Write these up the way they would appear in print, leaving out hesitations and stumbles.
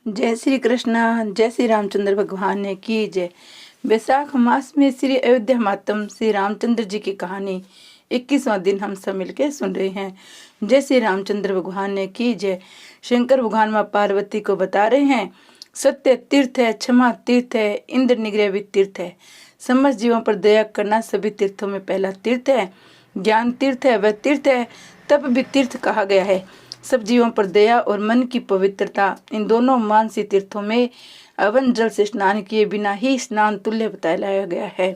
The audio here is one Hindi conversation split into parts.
जय श्री कृष्णा, जय श्री रामचंद्र भगवान ने की जय। वैशाख मास में श्री अयोध्या मातम श्री रामचंद्र जी की कहानी 21वां दिन हम सब मिलकर सुन रहे हैं। जय श्री रामचंद्र भगवान ने की जय। शंकर भगवान माँ पार्वती को बता रहे हैं, सत्य तीर्थ है, क्षमा तीर्थ है, इंद्र निग्रह भी तीर्थ है। समस्त जीवों पर दया करना सभी तीर्थों में पहला तीर्थ है। ज्ञान तीर्थ है, वह तीर्थ है, तप भी तीर्थ कहा गया है। सब जीवों पर दया और मन की पवित्रता, इन दोनों मानसी तीर्थों में अवन जल से स्नान किए बिना ही स्नान तुल्य बताया गया है।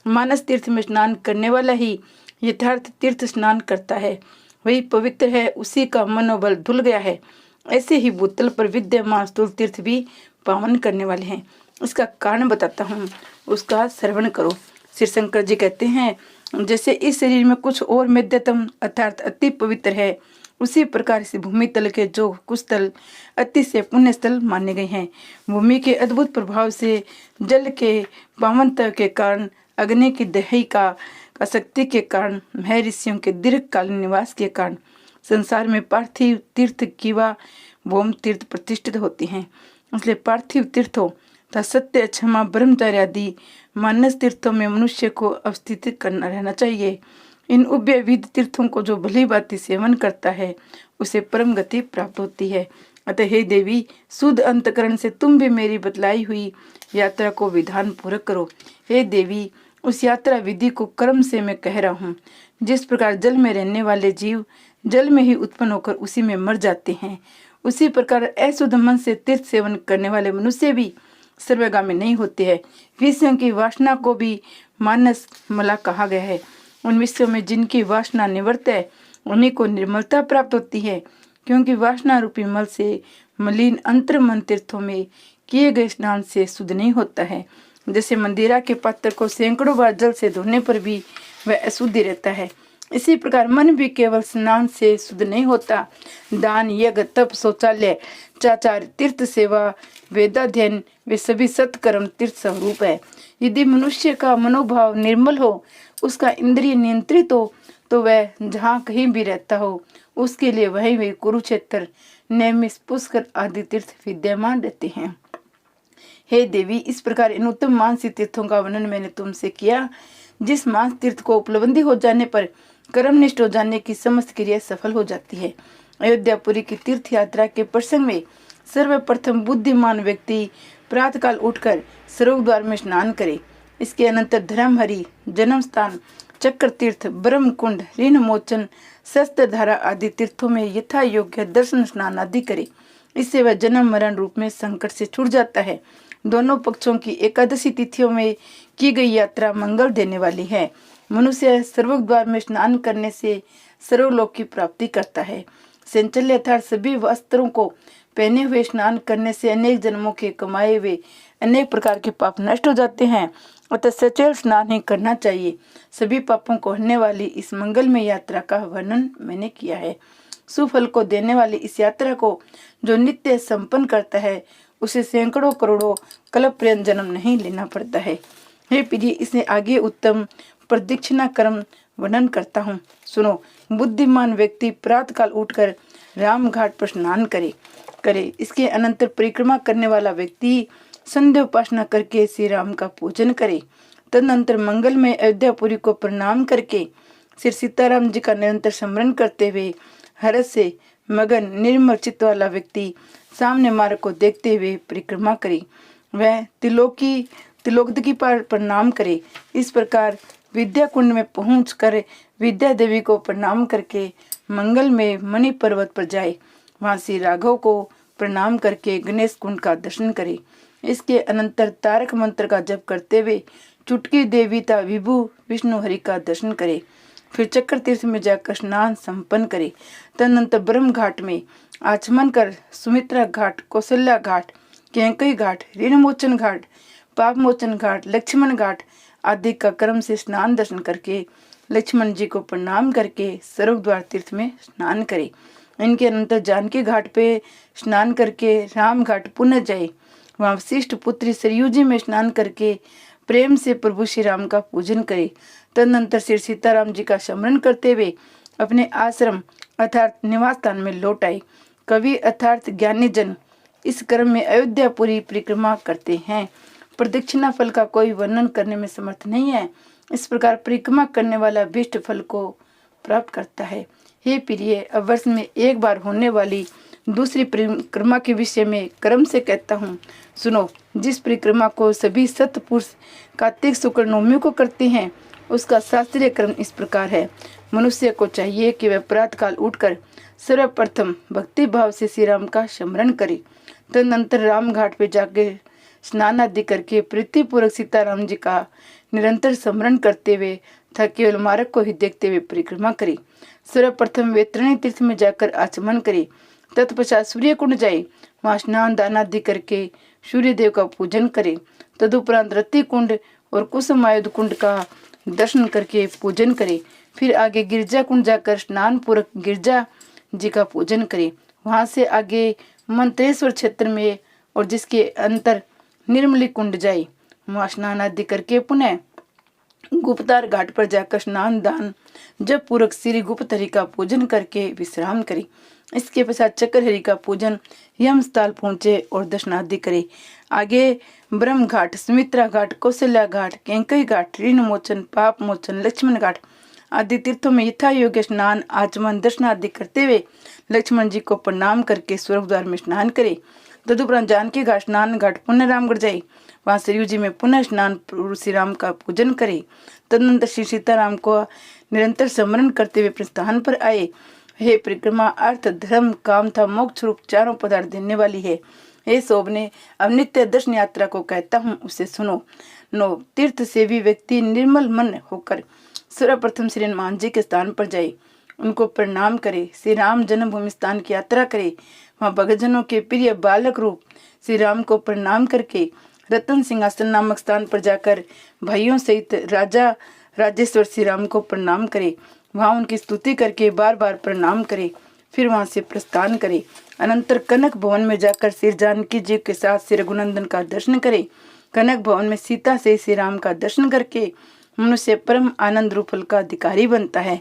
मानस तीर्थ में स्नान करने वाला ही यथार्थ तीर्थ स्नान करता है, वही पवित्र है, उसी का मनोबल धुल गया है। ऐसे ही भूतल पर विद्यमान स्थूल तीर्थ भी पावन करने वाले हैं। इसका कारण बताता हूँ, उसका श्रवण करो। श्री शंकर जी कहते हैं, जैसे इस शरीर में कुछ और मध्यतम अर्थात अति पवित्र है, उसी प्रकार से भूमि तल के जो कुछ स्थल अति से पुण्य स्थल माने गए हैं। भूमि के अद्भुत प्रभाव से, जल के पावनता के कारण, अग्नि की दही का शक्ति के कारण, महर्षियों के दीर्घकालीन निवास के कारण संसार में पार्थिव तीर्थ की व भौम तीर्थ प्रतिष्ठित होती हैं। इसलिए पार्थिव तीर्थों तथा सत्य, क्षमा, ब्रह्मचर्य आदि मानस तीर्थों में मनुष्य को अवस्थित करना रहना चाहिए। इन उभयविध तीर्थों को जो भली भांति सेवन करता है, उसे परम गति प्राप्त होती है। अतः हे देवी, शुद्ध अंतकरण से तुम भी मेरी बतलाई हुई यात्रा को विधान पूर्वक करो। हे देवी, उस यात्रा विधि को कर्म से मैं कह रहा हूँ। जिस प्रकार जल में रहने वाले जीव जल में ही उत्पन्न होकर उसी में मर जाते हैं, उसी प्रकार अशुद्ध मन से तीर्थ सेवन करने वाले मनुष्य भी सर्वगामी नहीं होते हैं। विषयों की वासना को भी मानस मला कहा गया है। उन विषयों में जिनकी वासना निवृत्त है, उन्हीं को निर्मलता प्राप्त होती है, क्योंकि वासना रूपी मल से मलिन अंतर मन तीर्थों में किए गए स्नान से शुद्ध नहीं होता है। जैसे मंदिरा के पात्र को सैकड़ों बार जल से धोने पर भी वह अशुद्ध रहता है, इसी प्रकार मन भी केवल स्नान से शुद्ध नहीं होता। दान, यज्ञ, तप, शौचालय, चाचार, तीर्थ सेवा, वेदाध्ययन, वे सभी सत्कर्म तीर्थ स्वरूप है। यदि मनुष्य का मनोभाव निर्मल हो, उसका इंद्रिय नियंत्रित हो, तो वह जहाँ कहीं भी रहता हो, उसके लिए वही वे कुरुक्षेत्र, नैमिष, पुष्कर आदि तीर्थ विद्यमान रहते हैं। हे देवी, इस प्रकार इन उत्तम मानसी तीर्थों का वर्णन मैंने तुमसे किया। जिस मानस तीर्थ को उपलब्धि हो जाने पर कर्मनिष्ठ हो जाने की समस्त क्रिया सफल हो जाती है। अयोध्यापुरी की तीर्थ यात्रा के प्रसंग में सर्वप्रथम बुद्धिमान व्यक्ति प्रातःकाल उठकर सरोवर द्वार में स्नान करे। इसके अनंतर धर्महरि, जन्म स्थान, चक्र तीर्थ, ब्रह्म कुंड, ऋण मोचन, शस्त्र धारा आदि तीर्थों में यथा योग्य दर्शन स्नान आदि करे। इससे वह जन्म मरण रूप में संकट से छूट जाता है। दोनों पक्षों की एकादशी तिथियों में की गई यात्रा मंगल देने वाली है। मनुष्य सर्वोग द्वार में स्नान करने से सर्वलोक की प्राप्ति करता है। संचल्य अर्थात सभी वस्त्रों को पहने हुए स्नान करने से अनेक जन्मों के कमाए हुए अनेक प्रकार के पाप नष्ट हो जाते हैं। अतः सचल स्नान ही करना चाहिए। सभी पापों को हरने वाली इस मंगलमय यात्रा का वर्णन मैंने किया है। सुफल को देने वाली इस यात्रा को जो नित्य संपन्न करता है, उसे सैकड़ों करोड़ों कल्प पर्यंत जन्म नहीं लेना पड़ता है। हे प्रिय, इसने आगे उत्तम प्रदक्षिणा कर्म वर्णन करता हूँ, सुनो। बुद्धिमान व्यक्ति प्रातःकाल उठकर राम घाट पर स्नान करे। इसके अनंतर परिक्रमा करने वाला व्यक्ति संध्या उपासना करके श्री राम का पूजन करे। तदनंतर मंगलमय अयोध्यापुरी को प्रणाम करके श्री सीताराम जी का निरंतर स्मरण करते हुए हर्ष से मगन निर्मल चित्त वाला व्यक्ति सामने मार्ग को देखते हुए परिक्रमा करे। वह तिलोकी पर प्रणाम करे। इस प्रकार विद्या कुंड में पहुँच कर विद्या देवी को प्रणाम करके मंगल में मणि पर्वत पर जाए। वहाँ श्री राघव को प्रणाम करके गणेश कुंड का दर्शन करे। इसके अनंतर तारक मंत्र का जप करते हुए चुटकी देवीता विभु विष्णु हरि का दर्शन करे। फिर चक्र तीर्थ में जाकर स्नान संपन्न करे। तदनंतर ब्रह्म घाट में आचमन कर सुमित्रा घाट, कौशल्या घाट, कैकई घाट, ऋणमोचन घाट, पाप मोचन घाट, लक्ष्मण घाट आदि का क्रम से स्नान दर्शन करके लक्ष्मण जी को प्रणाम करके सरोवर द्वार तीर्थ में स्नान करे। इनके अनंतर जानकी घाट पे स्नान करके राम घाट पुनः जाए। वहाँ वशिष्ठ पुत्री सरयू जी में स्नान करके प्रेम से प्रभु श्री राम का पूजन करे। तदनंतर श्री सीताराम जी का स्मरण करते हुए अपने आश्रम अर्थात निवास स्थान में लौट आए। कवि अर्थात ज्ञानी जन इस क्रम में अयोध्यापुरी परिक्रमा करते हैं। प्रदक्षिणा फल का कोई वर्णन करने में समर्थ नहीं है। इस प्रकार परिक्रमा करने वाला अभीष्ट फल को प्राप्त करता है। हे प्रिय, अब वर्ष में एक बार होने वाली दूसरी परिक्रमा के विषय में क्रम से कहता हूँ, सुनो। जिस परिक्रमा को सभी सत्पुरुष कार्तिक शुक्ल नवमी को करते हैं, उसका शास्त्रीय क्रम इस प्रकार है। मनुष्य को चाहिए कि वह प्रातःकाल उठकर सर्वप्रथम भक्ति भाव से श्री राम का स्मरण करे। तदनंतर राम घाट पे जाकर स्नान आदि करके प्रीतिपूर्वक सीताराम जी का निरंतर स्मरण करते हुए तथा केवल मार्ग को ही देखते हुए परिक्रमा करे। सर्वप्रथम वे त्रिणी तीर्थ में जाकर आचमन करे। तत्पश्चात सूर्य कुंड जाए, वहाँ स्नान दान आदि करके सूर्य देव का पूजन करे। तदुपरांत रति कुंड और कुसुमायुध कुंड का दर्शन करके पूजन करे। फिर आगे गिरजा कुंड जाकर स्नान पूर्वक गिरजा जी का पूजन करे। वहां से आगे मंत्रेश्वर क्षेत्र में और जिसके अंतर निर्मली कुंड जाए, वहाँ स्नान आदि करके पुनः गुप्तार घाट पर जाकर स्नान दान जब पूर्वक श्री गुप्त हरि का पूजन करके विश्राम करे। इसके पश्चात चक्र हरि का पूजन यम स्थल पहुंचे और दर्शनादि करे। आगे ब्रह्म घाट, सुमित्रा घाट, कौशल्या घाट, कैंकई घाट, ऋण मोचन, पाप मोचन, लक्ष्मण घाट आदि तीर्थों में यथा योग्य स्नान आचमन दर्शन आदि करते हुए लक्ष्मण जी को प्रणाम करके स्वर्ग द्वार में स्नान करे। तदुपरांत जानकी घाट स्नान घाट पुनः रामगढ़ जाए, वहाँ सरयू जी में पुनः स्नान श्री राम का पूजन करे। तदनंतर श्री सीताराम को निरंतर स्मरण करते हुए प्रस्थान पर आए। हे परिक्रमा अर्थ धर्म काम था मोक्ष रूप चारों पदार्थ देने वाली है। हे शोभने, अब नित्य दर्शन यात्रा को कहता हूँ, उसे सुनो। नो तीर्थ सेवी व्यक्ति निर्मल मन होकर सर्वप्रथम श्री हनुमान जी के स्थान पर जाए, उनको प्रणाम करे। श्री राम जन्मभूमि स्थान की यात्रा करे। वहाँ भक्तजनों के प्रिय बालक रूप श्री राम को प्रणाम करके रतन सिंहासन नामक स्थान पर जाकर भाइयों सहित राजा राजेश्वर श्री राम को प्रणाम करे। वहाँ उनकी स्तुति करके बार बार प्रणाम करे। फिर वहाँ से प्रस्थान करे। अनंतर कनक भवन में जाकर श्री जानकी जी के साथ श्री रघुनंदन का दर्शन करे। कनक भवन में सीता से श्री राम का दर्शन करके मनुष्य परम आनंद रूप फल का अधिकारी बनता है,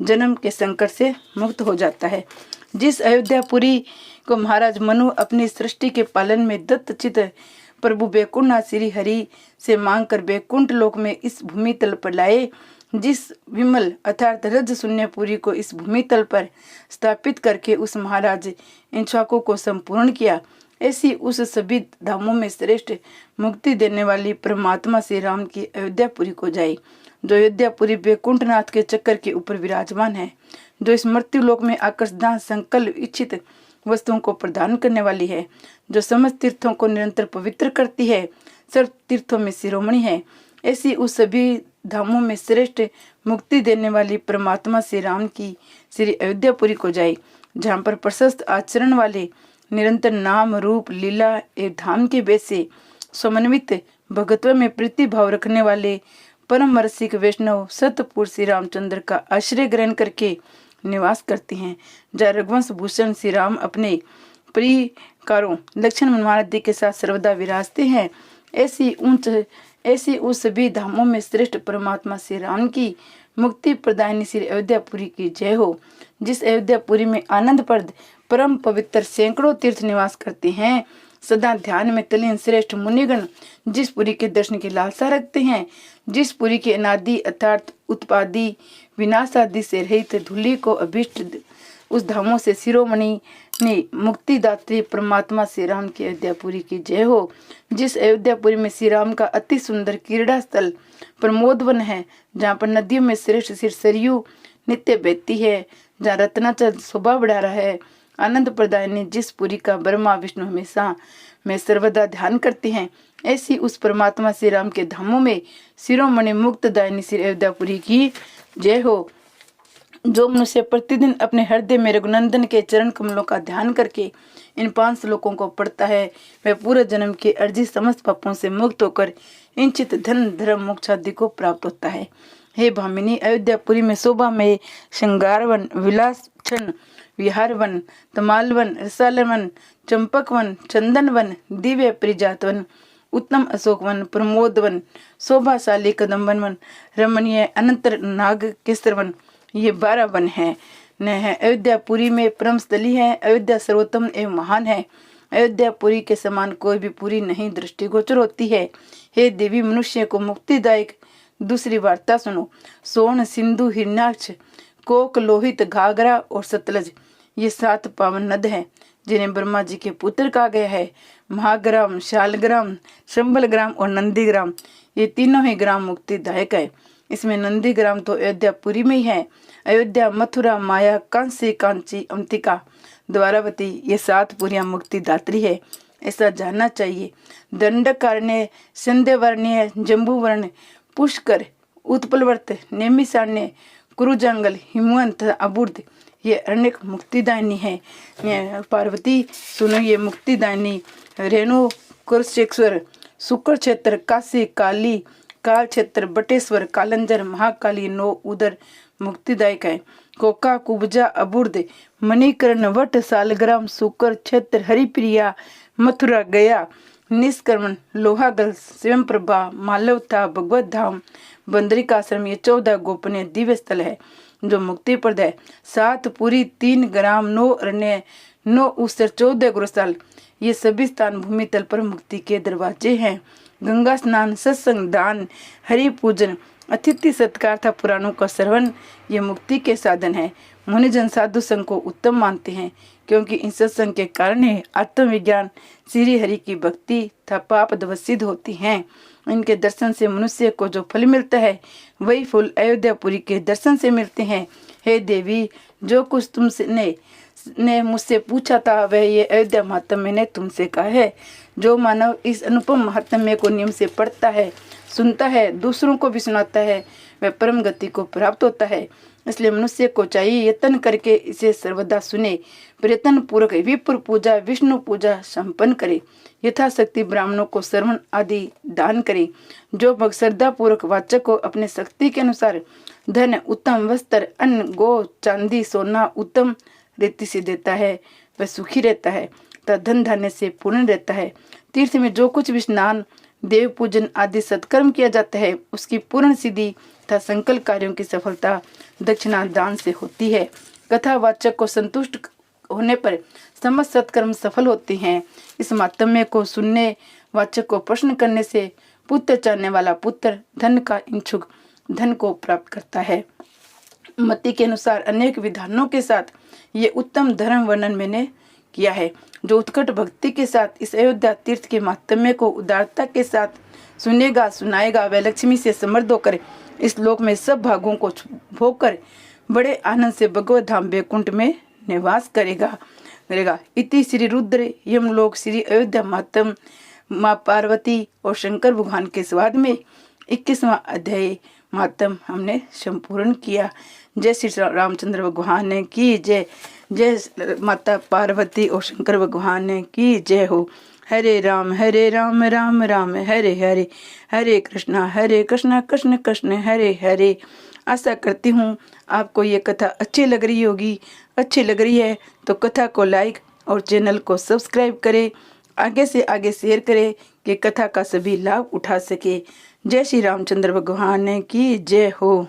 जन्म के संकट से मुक्त हो जाता है। जिस अयोध्यापुरी को महाराज मनु अपनी सृष्टि के पालन में दत्तचित प्रभु बैकुंठनाथ श्री हरि से मांग कर बैकुंठ लोक में इस भूमि तल पर लाए, जिस विमल अर्थात रज शून्यपुरी को इस भूमि तल पर स्थापित करके उस महाराज इच्छाकों को संपूर्ण किया, ऐसी उस सभी धामों में श्रेष्ठ मुक्ति देने वाली परमात्मा श्री राम की अयोध्यापुरी को जाए, जो अयोध्यापुरी बैकुंठनाथ के चक्कर के ऊपर विराजमान है, जो इस मृत्यु लोक में आकर्षदान संकल्प इच्छित वस्तुओं को प्रदान करने वाली है, जो समस्त तीर्थों को निरंतर पवित्र करती है, सर्व तीर्थों में शिरोमणि है। ऐसी उस सभी धामों में श्रेष्ठ मुक्ति देने वाली परमात्मा श्री राम की श्री अयोध्यापुरी को जाए, जहाँ पर प्रशस्त आचरण वाले निरंतर नाम रूप लीला एवं धाम के बेस से समन्वित भगत्व में प्रीति भाव रखने वाले परम रसिक वैष्णव सतपुरुष श्री रामचंद्र का आश्रय ग्रहण करके निवास करते हैं, जहाँ रघुवंश भूषण श्री राम अपने प्रियकारों लक्ष्मण हनुमान के साथ सर्वदा विराजते हैं। ऐसी उस सभी धामों में श्रेष्ठ परमात्मा श्री राम की मुक्ति प्रदायनी श्री अयोध्यापुरी की जय हो। जिस अयोध्यापुरी में आनंद प्रद परम पवित्र सैकड़ों तीर्थ निवास करते हैं, सदा ध्यान में तलीन श्रेष्ठ मुनिगण जिस पुरी के दर्शन की लालसा रखते हैं, जिस पुरी के अनादि अर्थात उत्पादी विनाश आदि से रहित धूलि को अभिष्ट उस धामों से शिरोमणि ने मुक्तिदात्री परमात्मा श्री राम की अयोध्यापुरी की जय हो। जिस अयोध्यापुरी में श्री राम का अति सुंदर क्रीड़ा स्थल प्रमोदवन है, जहाँ पर नदियों में श्रेष्ठ सिर सरयू नित्य बहती है, जहाँ रत्नाचल शोभा बढ़ा रहा है, आनंद प्रदायनी जिस पुरी का ब्रह्मा विष्णु हमेशा में सर्वदा ध्यान करते हैं, ऐसी उस परमात्मा श्री राम के धामों में शिरोमणि मुक्त दायनी श्री अयोध्यापुरी की जय हो। जो मनुष्य प्रतिदिन अपने हृदय में रघुनंदन के चरण कमलों का ध्यान करके इन 5 श्लोकों को पढ़ता है, वह पूरे जन्म के अर्जित समस्त पापों से मुक्त होकर इंचित धन धर्म मोक्ष आदि को प्राप्त होता है। हे भामिनी, अयोध्यापुरी में शोभा में श्रृंगारवन, विलासक्षण, विहारवन, तमालवन, रसालवन, चंपकवन, चंदनवन, दिव्य परिजातवन, उत्तम अशोकवन, प्रमोदवन, शोभाशाली कदम्बन, रमणीय अनंतर नाग केसरवन, ये 12 वन है। न है अयोध्यापुरी में परम स्थली है। अयोध्या सर्वोत्तम एवं महान है। अयोध्यापुरी के समान कोई भी पुरी नहीं दृष्टिगोचर होती है। हे देवी, मनुष्य को मुक्तिदायक दूसरी वार्ता सुनो। सोन, सिंधु, हिरण्याक्ष, कोक, लोहित, घाघरा और सतलज ये 7 पावन नद हैं जिन्हें ब्रह्मा जी के पुत्र कहा गया है। महाग्राम, शालग्राम, शंबलग्राम और नंदीग्राम ये तीनों ही ग्राम मुक्तिदायक है। इसमें नंदीग्राम तो अयोध्यापुरी में ही है। अयोध्या, मथुरा, माया, कांसी, कांची, अवंतिका, द्वारावती ये 7 पुरियां मुक्तिदात्री है, ऐसा जानना चाहिए। दंडकारण्य, संध्यवर्ण्य, जम्बूवर्ण, पुष्कर, उत्पलवर्त, नेमिषारण्य, कुरुजंगल, हिमवंत, अबुर्द ये अनेक मुक्तिदायिनी है। पार्वती सुनो ये मुक्तिदायिनी। रेणु, कुरुक्षेत्र, शुक्र क्षेत्र, काशी, काली, काल क्षेत्र, बटेश्वर, कालंजर, महाकाली 9 उदर मुक्तिदायक है। कोका, कुब्जा, अबुर्द, मणिकर्ण, वट, सालग्राम, शुक्र क्षेत्र, हरिप्रिया, मथुरा, गया, निष्कर्मण, लोहागल, स्वयं प्रभा, मालवता, भगवत धाम, बंदरिकाश्रम ये 14 गोपनीय दिव्य स्थल है जो मुक्ति प्रद है। 7 पुरी, 3 ग्राम, 9 अरण्य, 9 उसर, 14 गुरुस्थल ये सभी स्थान भूमि तल पर मुक्ति के दरवाजे हैं। गंगा स्नान, सत्संग, दान, हरि पूजन, अतिथि सत्कार तथा पुराणों का श्रवण ये मुक्ति के साधन है। मुनिजन साधु संघ को उत्तम मानते हैं क्योंकि इन सत्संग के कारण ही आत्मविज्ञान, श्री हरि की भक्ति तथा पाप सिद्ध होती हैं। इनके दर्शन से मनुष्य को जो फल मिलता है वही फल अयोध्यापुरी के दर्शन से मिलते हैं। हे देवी, जो कुछ तुमने मुझसे पूछा था वह ये अयोध्या महात्म्य ने तुमसे कहा है। जो मानव इस अनुपम महात्म्य को नियम से पढ़ता है, सुनता है, दूसरों को भी सुनाता है, वह परम गति को प्राप्त होता है। इसलिए मनुष्य को चाहिए यत्न करके इसे सर्वदा सुने, प्रयत्न पूर्वक विप्र पूजा, विष्णु पूजा संपन्न करे, यथाशक्ति ब्राह्मणों को श्रवण आदि दान करे। जो भक्त श्रद्धा पूर्वक वाचक को अपने शक्ति के अनुसार धन, उत्तम वस्त्र, अन्न, गो, चांदी, सोना, उत्तम रीति से देता है वह सुखी रहता है तथा धन धान्य से पूर्ण रहता है। तीर्थ में जो कुछ भी स्नान, देव पूजन आदि सत्कर्म किया जाता है उसकी पूर्ण सिद्धि तथा संकल्प कार्यों की सफलता दक्षिणा दान से होती है। कथा वाचक को संतुष्ट होने पर समस्त सत्कर्म सफल होते हैं। इस महात्म्य को सुनने वाचक को प्रश्न करने से पुत्र चाहने वाला पुत्र, धन का इच्छुक धन को प्राप्त करता है। मति के अनुसार अनेक विधानों के साथ ये उत्तम धर्म वर्णन मैंने किया है। जो उत्कट भक्ति के साथ इस अयोध्या तीर्थ के महात्म्य को उदारता के साथ सुनेगा, सुनाएगा, वह लक्ष्मी से समृद्ध होकर इस लोक में सब भागों को भोगकर बड़े आनंद से भगवत धाम वैकुंठ में निवास करेगा। इति श्री रुद्र यमलोक श्री अयोध्या महात्म माँ पार्वती और शंकर भगवान के स्वाद में 21वां अध्याय महात्म हमने संपूर्ण किया। जय श्री रामचंद्र भगवान की जय। जय माता पार्वती और शंकर भगवान की जय हो। हरे राम राम राम हरे हरे, हरे कृष्णा कृष्ण कृष्ण हरे हरे। आशा करती हूँ आपको ये कथा अच्छी लग रही होगी। अच्छी लग रही है तो कथा को लाइक और चैनल को सब्सक्राइब करें, आगे से आगे शेयर करें कि कथा का सभी लाभ उठा सके। जय श्री रामचंद्र भगवान की जय हो।